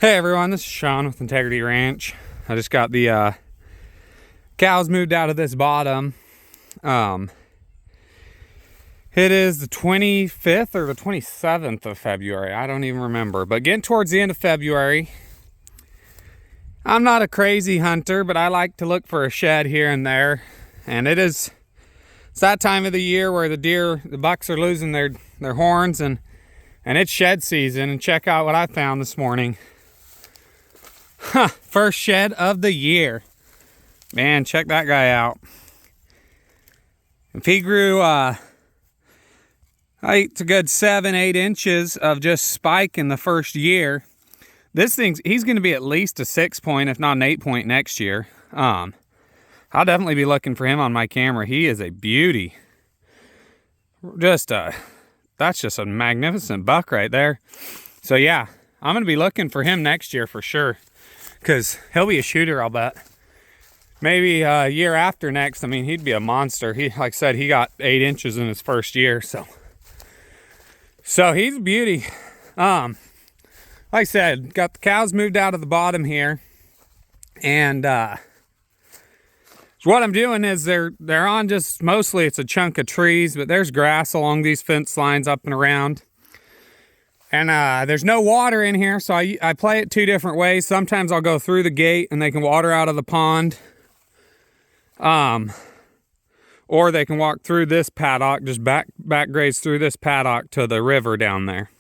Hey everyone, this is Sean with Integrity Ranch. I just got the cows moved out of this bottom. It is the 25th or the 27th of February. I don't even remember, but getting towards the end of February. I'm not a crazy hunter, but I like to look for a shed here and there. And it's that time of the year where the bucks are losing their horns and it's shed season. And check out what I found this morning. First shed of the year. Man, check that guy out. If he grew it's a good 7-8 inches of just spike in the first year, he's going to be at least a 6-point, if not an 8-point next year. I'll definitely be looking for him on my camera. He is a beauty. That's just a magnificent buck right there. So yeah, I'm going to be looking for him next year for sure, because he'll be a shooter, I'll bet. Maybe a year after next, I mean, he'd be a monster. Like I said, he got 8 inches in his first year, so he's a beauty. Like I said, got the cows moved out of the bottom here, and what I'm doing is they're on just, mostly it's a chunk of trees, but there's grass along these fence lines up and around. And there's no water in here, so I play it two different ways. Sometimes I'll go through the gate and they can water out of the pond. Or they can walk through this paddock, just back graze through this paddock to the river down there.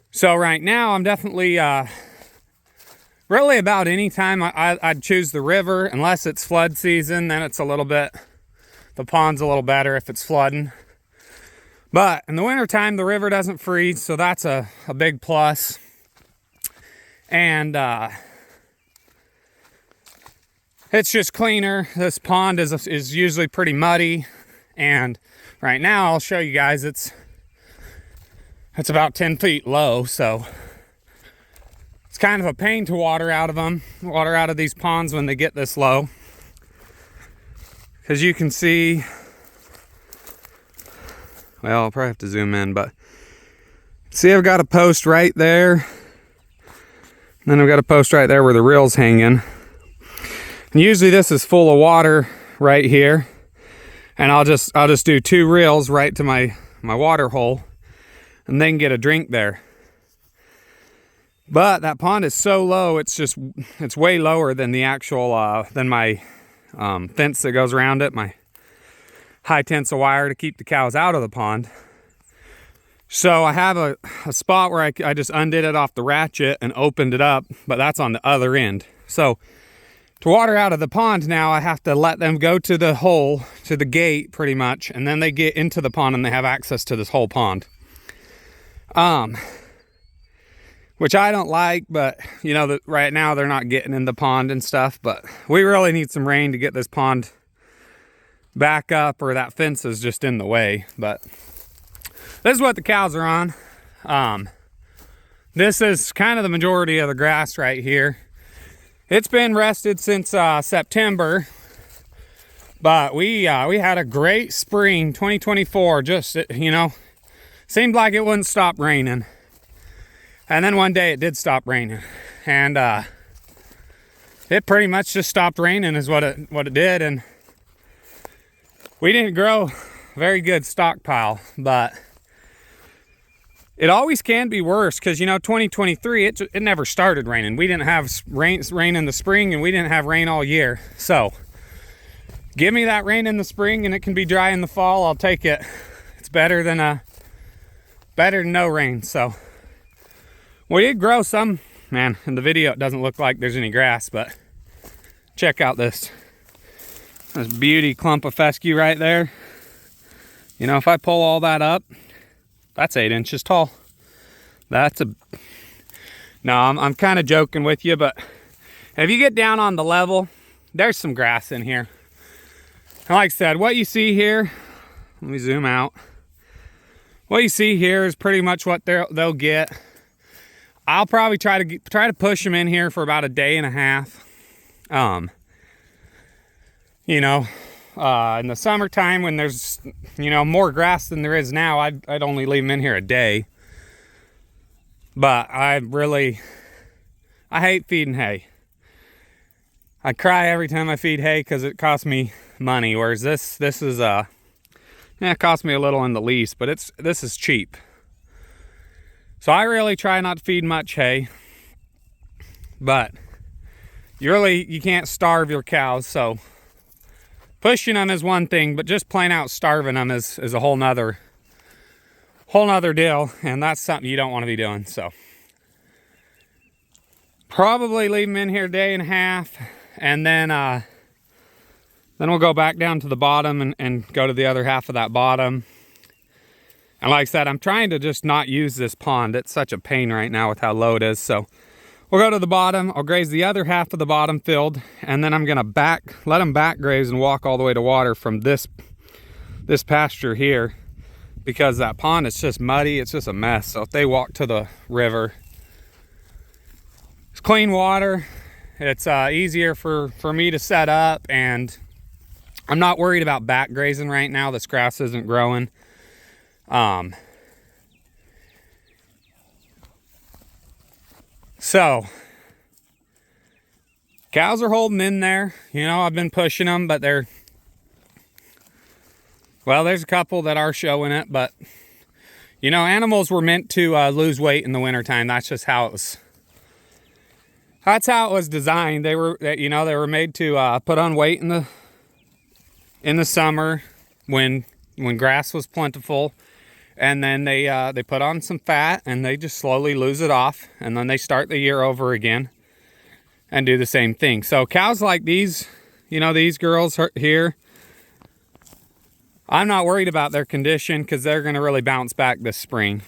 So right now I'm definitely, really about any time I'd choose the river, unless it's flood season, then it's the pond's a little better if it's flooding. But in the wintertime, the river doesn't freeze, so that's a big plus. And it's just cleaner. This pond is usually pretty muddy. And right now, I'll show you guys, it's about 10 feet low, so it's kind of a pain to water out of these ponds when they get this low. Because you can see, well, I'll probably have to zoom in, but see, I've got a post right there. And then I've got a post right there where the reel's hanging. And usually this is full of water right here. And I'll just do 2 reels right to my water hole and then get a drink there. But that pond is so low, it's way lower than the actual, than my fence that goes around it, my high tensile wire to keep the cows out of the pond. So I have a spot where I just undid it off the ratchet and opened it up, but that's on the other end. So to water out of the pond now, I have to let them go to the hole, to the gate pretty much, and then they get into the pond and they have access to this whole pond. Which I don't like, but you know, that right now they're not getting in the pond and stuff, but we really need some rain to get this pond back up, or that fence is just in the way. But this is what the cows are on. This is kind of the majority of the grass right here. It's been rested since September, but we had a great spring 2024. Just, you know, seemed like it wouldn't stop raining, and then one day it did stop raining, and it pretty much just stopped raining is what it did. And we didn't grow a very good stockpile, but it always can be worse, because, you know, 2023, it never started raining. We didn't have rain in the spring, and we didn't have rain all year. So give me that rain in the spring and it can be dry in the fall. I'll take it. It's better than no rain. So we did grow some, man, in the video it doesn't look like there's any grass, but check out this beauty clump of fescue right there. You know, if I pull all that up, that's 8 inches tall. No, I'm kind of joking with you, but if you get down on the level, there's some grass in here. And like I said, what you see here, let me zoom out. What you see here is pretty much what they'll get. I'll probably try to push them in here for about a day and a half. You know, in the summertime when there's, you know, more grass than there is now, I'd only leave them in here a day. But I really, I hate feeding hay. I cry every time I feed hay because it costs me money, whereas this is it costs me a little in the lease, but this is cheap. So I really try not to feed much hay, but you can't starve your cows, so pushing them is one thing, but just plain out starving them is a whole nother deal, and that's something you don't want to be doing. So probably leave them in here a day and a half, and then we'll go back down to the bottom and go to the other half of that bottom. And like I said, I'm trying to just not use this pond. It's such a pain right now with how low it is. So we'll go to the bottom. I'll graze the other half of the bottom field, and then I'm gonna let them back graze and walk all the way to water from this pasture here, because that pond is just muddy. It's just a mess. So if they walk to the river, it's clean water. It's easier for me to set up, and I'm not worried about back grazing right now. This grass isn't growing. So cows are holding in there. You know, I've been pushing them, but there's a couple that are showing it, but you know, animals were meant to lose weight in the wintertime. That's just how it was. That's how it was designed. They were made to put on weight in the summer when grass was plentiful, and then they put on some fat and they just slowly lose it off, and then they start the year over again and do the same thing. So cows like these, you know, these girls here, I'm not worried about their condition because they're going to really bounce back this spring.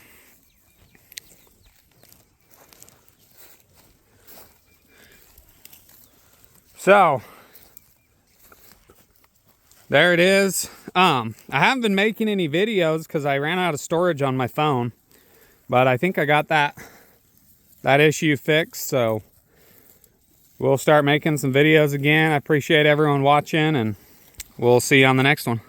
So there it is. I haven't been making any videos because I ran out of storage on my phone, but I think I got that issue fixed. So we'll start making some videos again. I appreciate everyone watching, and we'll see you on the next one.